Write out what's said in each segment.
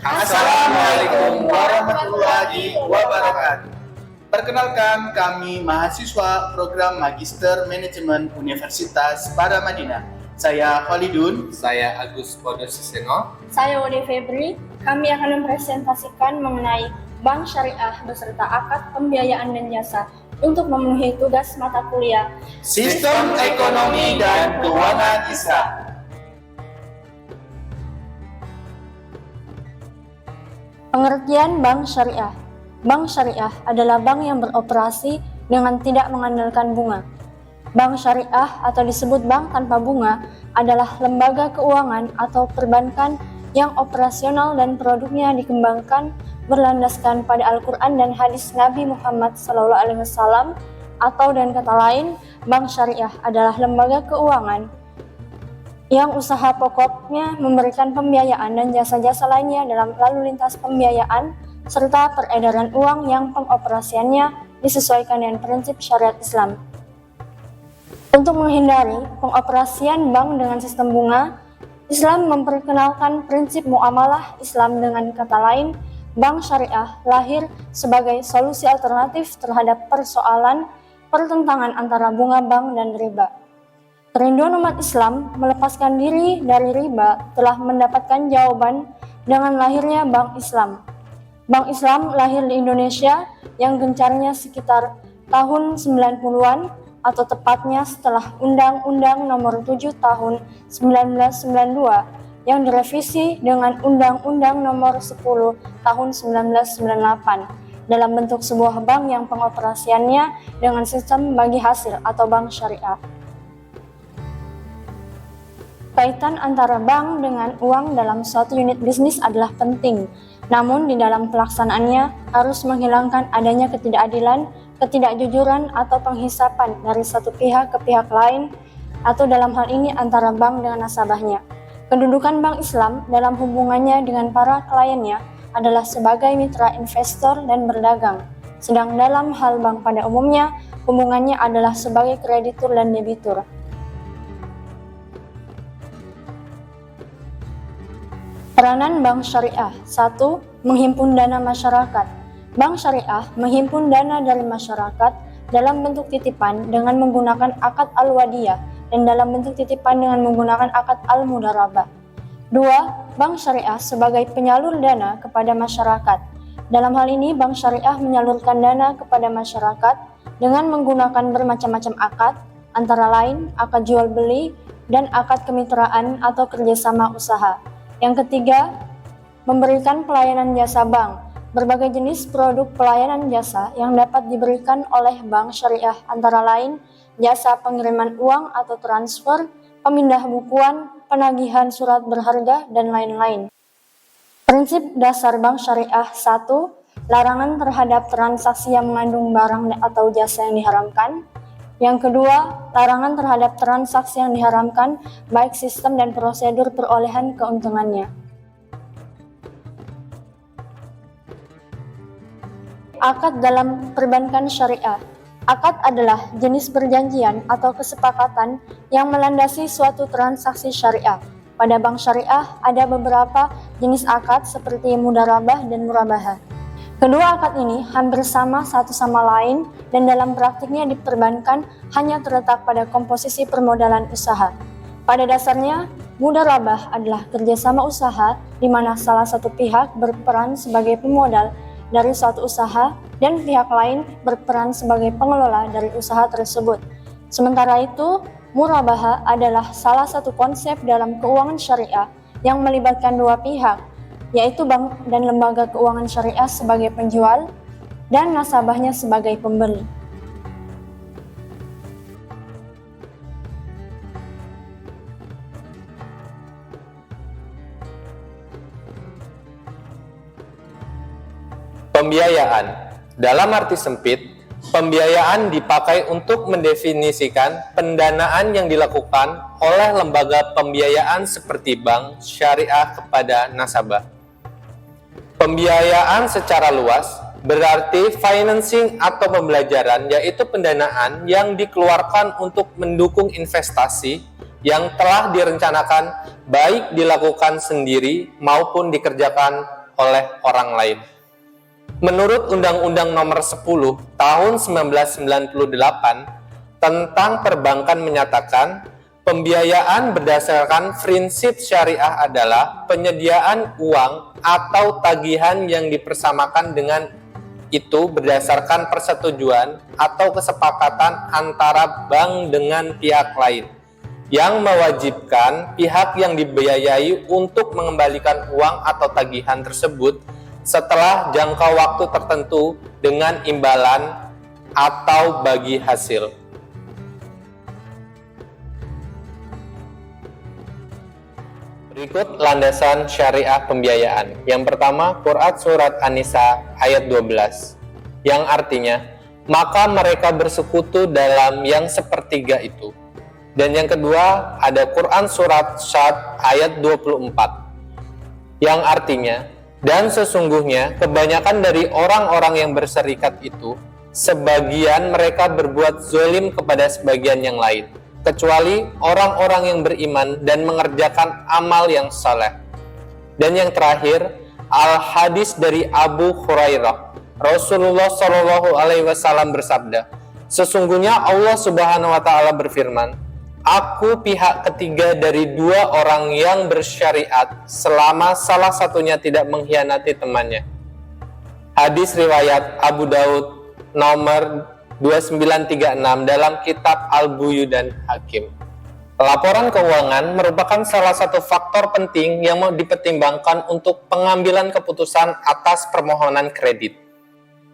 Assalamualaikum warahmatullahi wabarakatuh. Perkenalkan, kami mahasiswa program Magister Manajemen Universitas Paramadina. Saya Khalidun. Saya Agus Podosiseno. Saya Wode Febri. Kami akan mempresentasikan mengenai Bank Syariah beserta akad pembiayaan dan jasa untuk memenuhi tugas mata kuliah Sistem Ekonomi dan Keuangan Islam. Pengertian Bank Syariah. Bank Syariah adalah bank yang beroperasi dengan tidak mengandalkan bunga. Bank Syariah atau disebut bank tanpa bunga adalah lembaga keuangan atau perbankan yang operasional dan produknya dikembangkan berlandaskan pada Al-Quran dan hadis Nabi Muhammad SAW, atau dengan kata lain, Bank Syariah adalah lembaga keuangan yang usaha pokoknya memberikan pembiayaan dan jasa-jasa lainnya dalam lalu lintas pembiayaan serta peredaran uang yang pengoperasiannya disesuaikan dengan prinsip syariat Islam. Untuk menghindari pengoperasian bank dengan sistem bunga, Islam memperkenalkan prinsip muamalah Islam. Dengan kata lain, Bank Syariah lahir sebagai solusi alternatif terhadap persoalan pertentangan antara bunga bank dan riba. Kerinduan umat Islam melepaskan diri dari riba telah mendapatkan jawaban dengan lahirnya Bank Islam. Bank Islam lahir di Indonesia yang gencarnya sekitar tahun 90-an atau tepatnya setelah Undang-Undang Nomor 7 Tahun 1992 yang direvisi dengan Undang-Undang Nomor 10 Tahun 1998 dalam bentuk sebuah bank yang pengoperasiannya dengan sistem bagi hasil atau bank syariah. Kaitan antara bank dengan uang dalam suatu unit bisnis adalah penting, namun di dalam pelaksanaannya harus menghilangkan adanya ketidakadilan, ketidakjujuran atau penghisapan dari satu pihak ke pihak lain, atau dalam hal ini antara bank dengan nasabahnya. Kedudukan bank Islam dalam hubungannya dengan para kliennya adalah sebagai mitra investor dan berdagang, sedang dalam hal bank pada umumnya hubungannya adalah sebagai kreditur dan debitur. Peranan Bank Syariah. 1. Menghimpun dana masyarakat. Bank Syariah menghimpun dana dari masyarakat dalam bentuk titipan dengan menggunakan akad al-wadiyah dan dalam bentuk titipan dengan menggunakan akad al-mudarabah. 2. Bank Syariah sebagai penyalur dana kepada masyarakat. Dalam hal ini, Bank Syariah menyalurkan dana kepada masyarakat dengan menggunakan bermacam-macam akad, antara lain akad jual beli dan akad kemitraan atau kerjasama usaha. Yang ketiga, memberikan pelayanan jasa bank. Berbagai jenis produk pelayanan jasa yang dapat diberikan oleh Bank Syariah antara lain jasa pengiriman uang atau transfer, pemindah bukuan, penagihan surat berharga, dan lain-lain. Prinsip dasar Bank Syariah. 1. Larangan terhadap transaksi yang mengandung barang atau jasa yang diharamkan. Yang kedua, larangan terhadap transaksi yang diharamkan, baik sistem dan prosedur perolehan keuntungannya. Akad dalam perbankan syariah. Akad adalah jenis perjanjian atau kesepakatan yang melandasi suatu transaksi syariah. Pada bank syariah ada beberapa jenis akad seperti mudarabah dan murabahah. Kedua akad ini hampir sama satu sama lain dan dalam praktiknya di perbankan hanya terletak pada komposisi permodalan usaha. Pada dasarnya, mudarabah adalah kerjasama usaha di mana salah satu pihak berperan sebagai pemodal dari suatu usaha dan pihak lain berperan sebagai pengelola dari usaha tersebut. Sementara itu, murabahah adalah salah satu konsep dalam keuangan syariah yang melibatkan dua pihak, yaitu bank dan lembaga keuangan syariah sebagai penjual dan nasabahnya sebagai pembeli. Pembiayaan. Dalam arti sempit, pembiayaan dipakai untuk mendefinisikan pendanaan yang dilakukan oleh lembaga pembiayaan seperti bank syariah kepada nasabah. Pembiayaan secara luas berarti financing atau pembelajaran, yaitu pendanaan yang dikeluarkan untuk mendukung investasi yang telah direncanakan baik dilakukan sendiri maupun dikerjakan oleh orang lain. Menurut Undang-Undang Nomor 10 Tahun 1998 tentang perbankan menyatakan, pembiayaan berdasarkan prinsip syariah adalah penyediaan uang atau tagihan yang dipersamakan dengan itu berdasarkan persetujuan atau kesepakatan antara bank dengan pihak lain, yang mewajibkan pihak yang dibiayai untuk mengembalikan uang atau tagihan tersebut setelah jangka waktu tertentu dengan imbalan atau bagi hasil. Berikut landasan syariah pembiayaan. Yang pertama, Quran Surat An-Nisa ayat 12, yang artinya, maka mereka bersekutu dalam yang sepertiga itu. Dan yang kedua, ada Quran Surat Syad ayat 24, yang artinya, dan sesungguhnya kebanyakan dari orang-orang yang berserikat itu, sebagian mereka berbuat zalim kepada sebagian yang lain, kecuali orang-orang yang beriman dan mengerjakan amal yang saleh. Dan yang terakhir, al-hadis dari Abu Hurairah, Rasulullah Shallallahu Alaihi Wasallam bersabda, sesungguhnya Allah Subhanahu Wa Taala berfirman, aku pihak ketiga dari dua orang yang bersyariat selama salah satunya tidak mengkhianati temannya. Hadis riwayat Abu Daud nomor 2936 dalam kitab Al-Buyu dan Hakim. Laporan keuangan merupakan salah satu faktor penting yang mau dipertimbangkan untuk pengambilan keputusan atas permohonan kredit.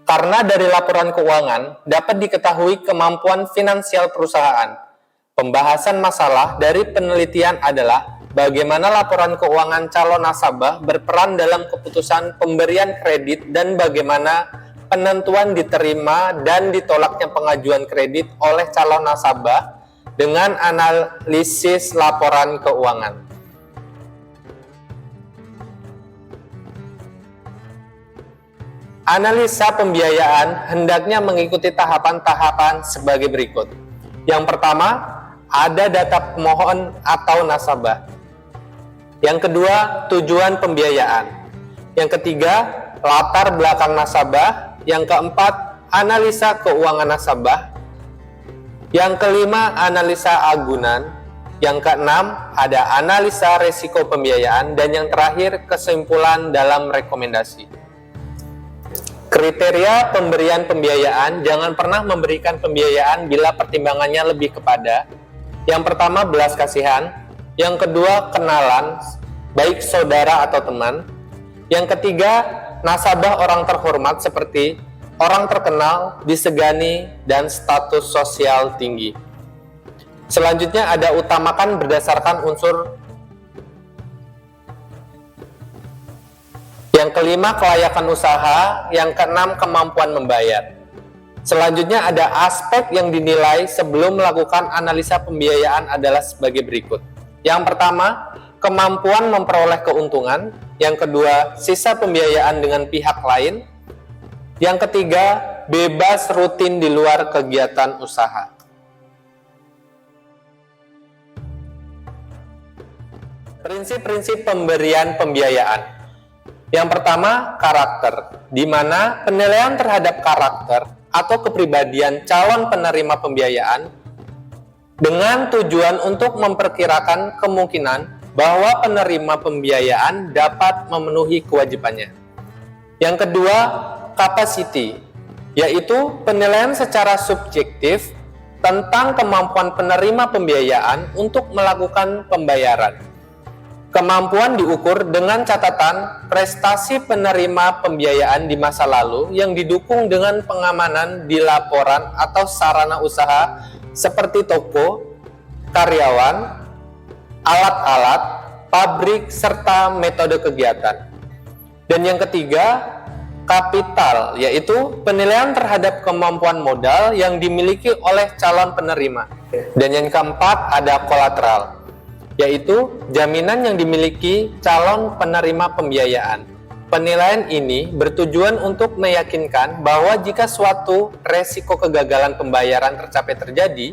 Karena dari laporan keuangan dapat diketahui kemampuan finansial perusahaan. Pembahasan masalah dari penelitian adalah bagaimana laporan keuangan calon nasabah berperan dalam keputusan pemberian kredit dan bagaimana penentuan diterima dan ditolaknya pengajuan kredit oleh calon nasabah dengan analisis laporan keuangan. Analisa pembiayaan hendaknya mengikuti tahapan-tahapan sebagai berikut. Yang pertama, ada data pemohon atau nasabah. Yang kedua, tujuan pembiayaan. Yang ketiga, latar belakang nasabah. Yang keempat, analisa keuangan nasabah. Yang kelima, analisa agunan. Yang keenam, ada analisa resiko pembiayaan. Dan yang terakhir, kesimpulan dalam rekomendasi. Kriteria pemberian pembiayaan, jangan pernah memberikan pembiayaan bila pertimbangannya lebih kepada yang pertama, belas kasihan. Yang kedua, kenalan, baik saudara atau teman. Yang ketiga, nasabah orang terhormat seperti orang terkenal, disegani, dan status sosial tinggi. Selanjutnya ada utamakan berdasarkan unsur. Yang kelima, kelayakan usaha. Yang keenam, kemampuan membayar. Selanjutnya ada aspek yang dinilai sebelum melakukan analisa pembiayaan adalah sebagai berikut. Yang pertama, kemampuan memperoleh keuntungan. Yang kedua, sisa pembiayaan dengan pihak lain. Yang ketiga, bebas rutin di luar kegiatan usaha. Prinsip-prinsip pemberian pembiayaan. Yang pertama, karakter, di mana penilaian terhadap karakter atau kepribadian calon penerima pembiayaan dengan tujuan untuk memperkirakan kemungkinan bahwa penerima pembiayaan dapat memenuhi kewajibannya. Yang kedua, capacity, yaitu penilaian secara subjektif tentang kemampuan penerima pembiayaan untuk melakukan pembayaran. Kemampuan diukur dengan catatan prestasi penerima pembiayaan di masa lalu yang didukung dengan pengamanan di laporan atau sarana usaha seperti toko, karyawan, alat-alat, pabrik, serta metode kegiatan. Dan yang ketiga, kapital, yaitu penilaian terhadap kemampuan modal yang dimiliki oleh calon penerima. Dan yang keempat, ada kolateral, yaitu jaminan yang dimiliki calon penerima pembiayaan. Penilaian ini bertujuan untuk meyakinkan bahwa jika suatu resiko kegagalan pembayaran tercapai terjadi,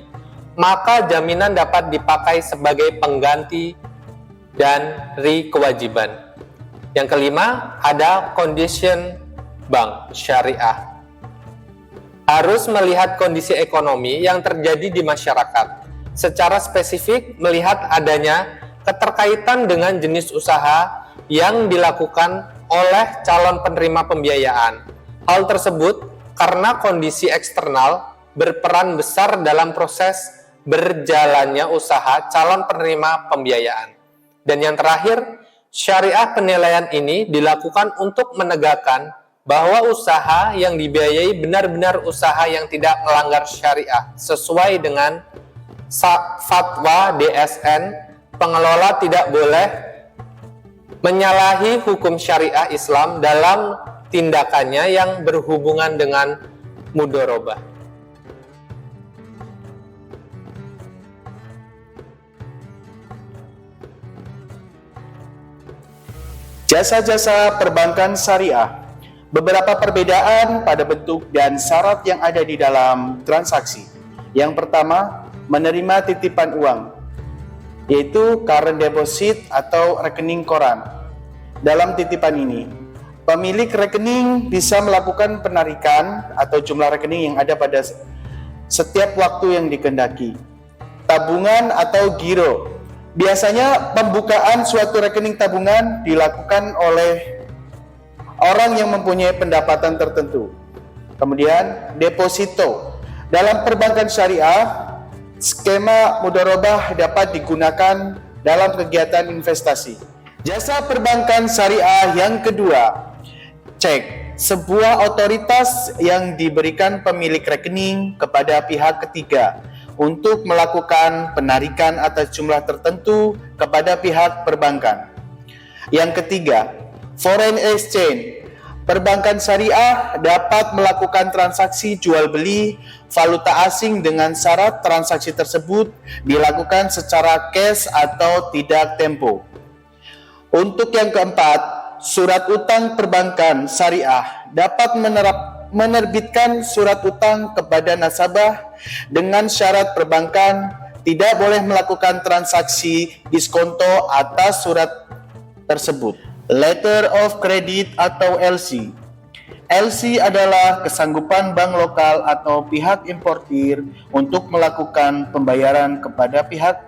maka jaminan dapat dipakai sebagai pengganti dari kewajiban. Yang kelima, ada condition bank syariah. Harus melihat kondisi ekonomi yang terjadi di masyarakat. Secara spesifik melihat adanya keterkaitan dengan jenis usaha yang dilakukan oleh calon penerima pembiayaan. Hal tersebut karena kondisi eksternal berperan besar dalam proses berjalannya usaha calon penerima pembiayaan. Dan yang terakhir, syariah penilaian ini dilakukan untuk menegakkan bahwa usaha yang dibiayai benar-benar usaha yang tidak melanggar syariah sesuai dengan fatwa DSN. Pengelola tidak boleh menyalahi hukum syariah Islam dalam tindakannya yang berhubungan dengan mudharabah. Jasa-jasa perbankan syariah. Beberapa perbedaan pada bentuk dan syarat yang ada di dalam transaksi. Yang pertama, menerima titipan uang, yaitu current deposit atau rekening koran. Dalam titipan ini, pemilik rekening bisa melakukan penarikan atau jumlah rekening yang ada pada setiap waktu yang dikehendaki. Tabungan atau giro. Biasanya pembukaan suatu rekening tabungan dilakukan oleh orang yang mempunyai pendapatan tertentu. Kemudian deposito. Dalam perbankan syariah, skema mudharabah dapat digunakan dalam kegiatan investasi. Jasa perbankan syariah yang kedua, cek. Sebuah otoritas yang diberikan pemilik rekening kepada pihak ketiga untuk melakukan penarikan atas jumlah tertentu kepada pihak perbankan. Yang ketiga, foreign exchange. Perbankan syariah dapat melakukan transaksi jual beli valuta asing dengan syarat transaksi tersebut dilakukan secara cash atau tidak tempo. Untuk yang keempat, surat utang perbankan syariah dapat menerbitkan surat utang kepada nasabah dengan syarat perbankan tidak boleh melakukan transaksi diskonto atas surat tersebut. Letter of credit atau LC. LC adalah kesanggupan bank lokal atau pihak importir untuk melakukan pembayaran kepada pihak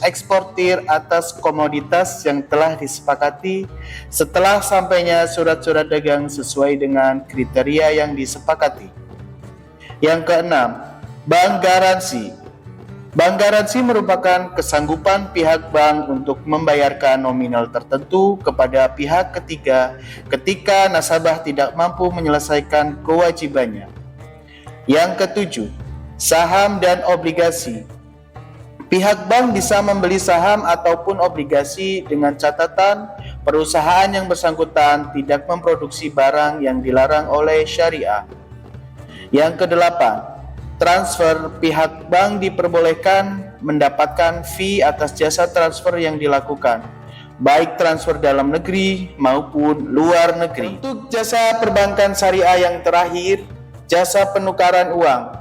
eksportir atas komoditas yang telah disepakati setelah sampainya surat-surat dagang sesuai dengan kriteria yang disepakati. Yang keenam, bank garansi. Bank garansi merupakan kesanggupan pihak bank untuk membayarkan nominal tertentu kepada pihak ketiga ketika nasabah tidak mampu menyelesaikan kewajibannya. Yang ketujuh, saham dan obligasi. Pihak bank bisa membeli saham ataupun obligasi dengan catatan perusahaan yang bersangkutan tidak memproduksi barang yang dilarang oleh syariah. Yang kedelapan, transfer. Pihak bank diperbolehkan mendapatkan fee atas jasa transfer yang dilakukan, baik transfer dalam negeri maupun luar negeri. Untuk jasa perbankan syariah yang terakhir, jasa penukaran uang.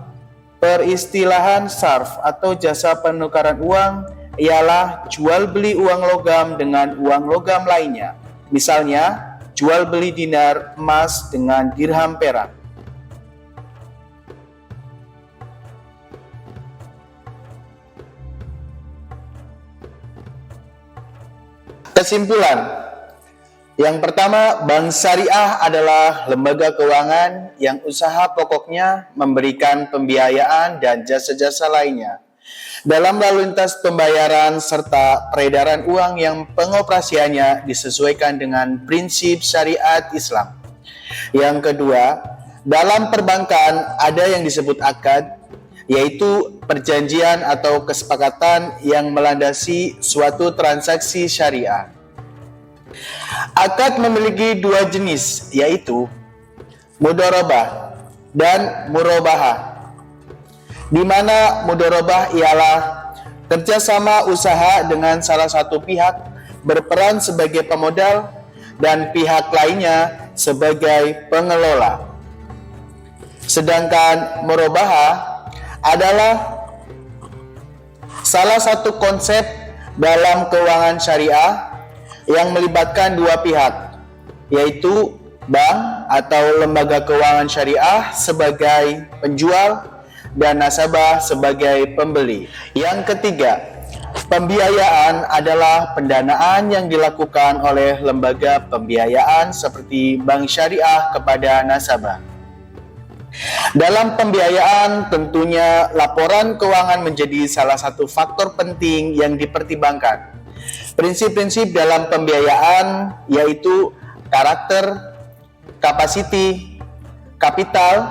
Peristilahan sarf atau jasa penukaran uang ialah jual beli uang logam dengan uang logam lainnya. Misalnya, jual beli dinar emas dengan dirham perak. Kesimpulan, yang pertama, bank syariah adalah lembaga keuangan yang usaha pokoknya memberikan pembiayaan dan jasa-jasa lainnya dalam lalu lintas pembayaran serta peredaran uang yang pengoperasiannya disesuaikan dengan prinsip syariat Islam. Yang kedua, dalam perbankan ada yang disebut akad, yaitu perjanjian atau kesepakatan yang melandasi suatu transaksi syariah. Akad memiliki dua jenis, yaitu mudharabah dan murabahah. Di mana mudharabah ialah kerjasama usaha dengan salah satu pihak berperan sebagai pemodal dan pihak lainnya sebagai pengelola. Sedangkan murabahah adalah salah satu konsep dalam keuangan syariah yang melibatkan dua pihak, yaitu bank atau lembaga keuangan syariah sebagai penjual dan nasabah sebagai pembeli. Yang ketiga, pembiayaan adalah pendanaan yang dilakukan oleh lembaga pembiayaan seperti bank syariah kepada nasabah. Dalam pembiayaan, tentunya laporan keuangan menjadi salah satu faktor penting yang dipertimbangkan. Prinsip-prinsip dalam pembiayaan yaitu karakter, capacity, kapital,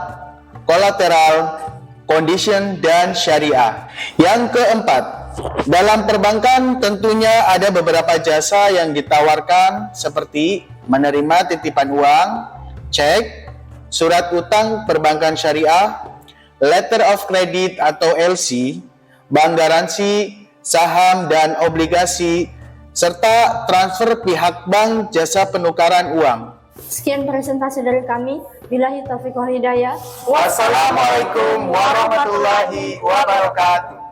kolateral, condition, dan syariah. Yang keempat, dalam perbankan tentunya ada beberapa jasa yang ditawarkan seperti menerima titipan uang, cek, surat utang perbankan syariah, letter of credit atau LC, bank garansi, saham dan obligasi, serta transfer pihak bank jasa penukaran uang. Sekian presentasi dari kami. Billahi taufiq wal hidayah. Wassalamualaikum warahmatullahi wabarakatuh.